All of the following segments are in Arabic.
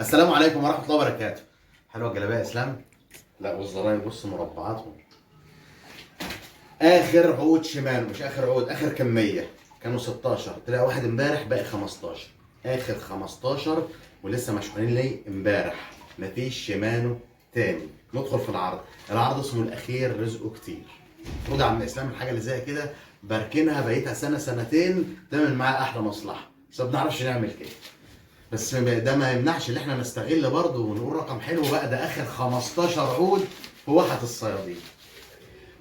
السلام عليكم ورحمة الله وبركاته. حلوة الجلابية يا اسلام؟ لا والزراير بص مربعاتهم. اخر عود شمال، مش اخر عود، اخر كمية كانوا 16، طلع واحد امبارح باقي 15. اخر 15 ولسه مشحونين لي امبارح. مفيش شيمانو تاني. ندخل في العرض. العرض اسمه الاخير رزقه كتير. المفروض يا عم اسلام الحاجة اللي زي كده بركنها بقيتها سنة سنتين تعمل معاها احلى مصلحة، بس ما بنعرفش نعمل كده. بس ده ما يمنعش ان احنا نستغل برضه ونقول رقم حلو بقى. ده اخر 15 عود في واحة الصيادين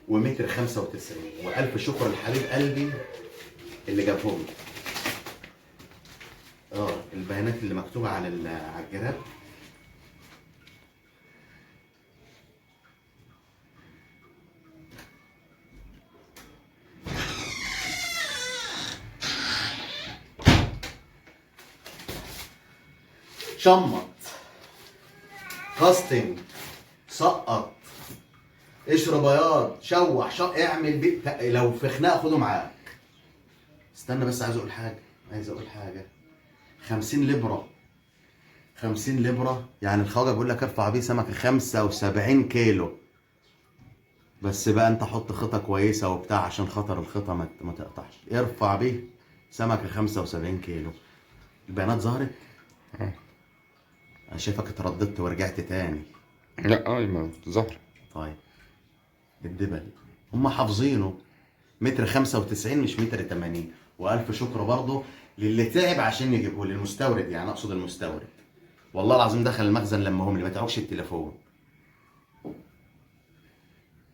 ومتر 95. والف شكر لحبيب قلبي اللي جابهم لي. البيانات اللي مكتوبه على الجراب. شمط، كاستنج، سقط، قشر بياض، شوح اعمل لو في خناقه خده معاك. استنى بس عايز اقول حاجه. 50 لبره، 50 لبره يعني الخواجه بيقول لك ارفع بيه سمكه 75 كيلو. بس بقى انت حط خطه كويسه وبتاع عشان خاطر الخطه ما تقطعش. ارفع بيه سمكه 75 كيلو. البيانات ظهرت؟ انا شايفك اترددت ورجعت تاني. لا ما ظهر. طيب الدبل هم حافظينه متر 95 مش متر 80. والف شكر برضه للي تعب عشان يجيبه لي المستورد، يعني اقصد المستورد. والله العظيم دخل المخزن لما هم اللي ما تعوقش التليفون.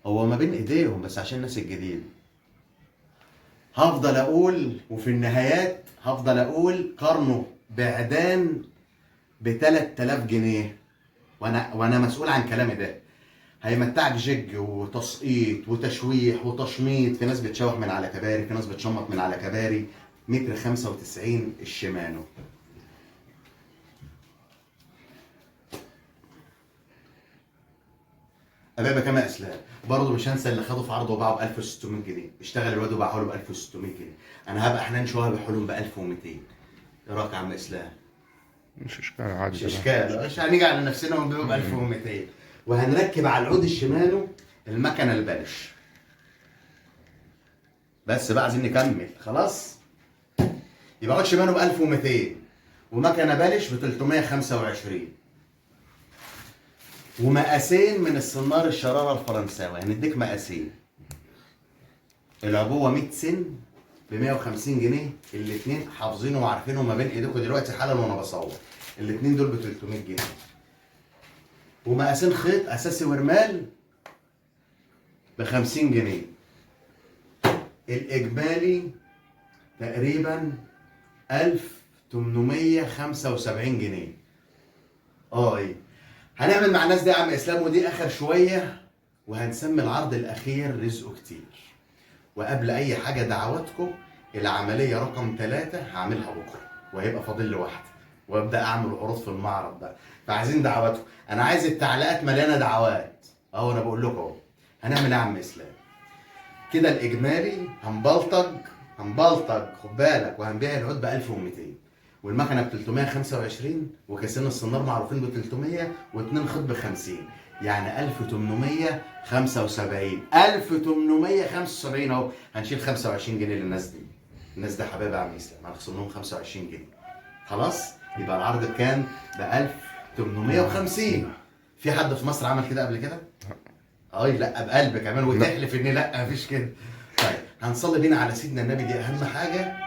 هو ما بين ايديهم بس عشان الناس الجديد. هفضل اقول وفي النهايات هفضل اقول قارنه بعدان ب 3000 جنيه. وانا مسؤول عن كلامي ده. هيمتعك جج وتسقيط وتشويح وتشميط. في ناس بتشوح من على كباري، في ناس بتشمط من على كباري. متر 95 الشيمانو. أبابا كما اسلام. برضه مش هنسى اللي خده في عرضه وباعه ب 1600 جنيه. اشتغل الواد وباعه له ب 1600 جنيه. انا هبقى حنان شويه هبيعه لهم ب 1200. ايه رايك يا عم اسلام؟ مش اشكال عادي. مش اشكال، مش هنيجي على نفسنا ونبيعه ب 1200. وهنركب على العود الشمالو المكنه البلش. بس بقى عايزين نكمل خلاص. يبقى عود شمالو ب 1200 ومكنه بلش ب 325 ومقاسين من الصنار الشراره الفرنساوي. هنديك مقاسين. العبوه 100 سن ب 150 جنيه. الاثنين حافظينهم وعارفينهم ما بين ايديكم دلوقتي حالا وانا بصور. الاثنين دول ب 300 جنيه. ومقاسين خيط اساسي ورمال ب 50 جنيه. الاجمالي تقريبا 1875 جنيه. ايه هنعمل مع الناس دي يا عم اسلام، ودي اخر شويه. وهنسمي العرض الاخير رزقه كتير. وقبل اي حاجه دعواتكم. العمليه رقم 3 هعملها بكره وهيبقى فاضل لي واحده وابدا اعمل عروض في المعرض ده. فعايزين دعواتكم. انا عايز التعليقات مليانه دعوات. انا بقول لكم اهو. هنعمل ايه يا عم اسلام؟ كده الاجمالي هنبلطج خد بالك. وهنبيع العود ب 1200 والمكنه ب 325 وكيسين الصنار معروفين ب 300 واثنين خيط ب 50. يعني 1875. 1875 اهو. هنشيل 25 جنيه للناس دي. الناس دي حبايب يا عم اسلام هنخصم لهم 25 جنيه. خلاص يبقى العرض بكام؟ ب 1850. في حد في مصر عمل كده قبل كده؟ لا بقلب كمان وتحلف ان لا مفيش كده. طيب هنصلي بينا على سيدنا النبي، دي اهم حاجه.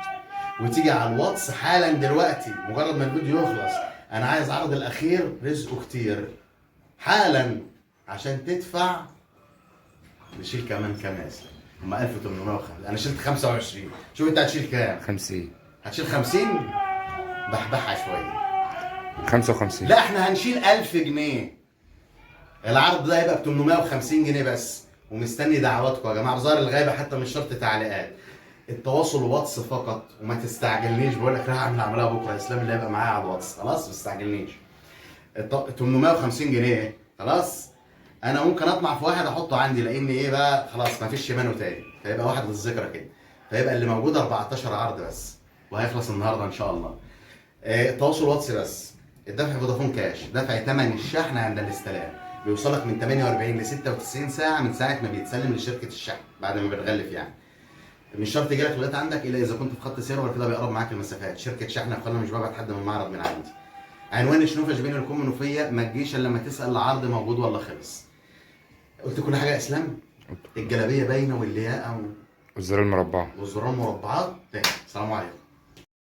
وتيجي على الواتس حالا دلوقتي مجرد ما الفيديو يخلص. انا عايز عرض الاخير رزقه كتير حالا عشان تدفع. نشيل كمان كام يا اسلام؟ هم 1850. انا شلت 25. شوف انت هتشيل كام؟ 50. هتشيل 50؟ بحبحها شويه. 55. لا احنا هنشيل 1000 جنيه. العرض ده هيبقى ب 850 جنيه بس. ومستني دعواتكم يا جماعه. بظهر الغيبه حتى مش شرط تعليقات. التواصل واتس فقط. وما تستعجلنيش. بقول لك راح اعمل عملها بكره. اسلام اللي هيبقى معايا على الواتس. خلاص ما تستعجلنيش. 850 جنيه خلاص. انا ممكن اطمع في واحد احطه عندي لان ايه بقى خلاص ما فيش شيمانو تاني. فيبقى واحد للذكرى كده. فيبقى اللي موجود 14 عرض بس. وهيخلص النهارده ان شاء الله. تواصل واتس بس. الدفع فودافون كاش، دفع ثمن الشحن عند الاستلام بيوصلك من 48 ل 96 ساعه من ساعه ما بيتسلم لشركه الشحن بعد ما بنغلف يعني. مش شرط يجي لك لغايه عندك الا اذا كنت في خط سير ولا كده بيقرب معاك المسافات. شركه شحن اخوانا مش ببعت حد من المعرض من عندي. عنوان شنوفه شبين الكم منوفيه، ما تجيش الا لما تسال العرض موجود ولا خلص. قلت كل حاجه يا اسلام؟ الجلابيه باينه واللياقه والزر المربع. والزرار مربعات. السلام عليكم.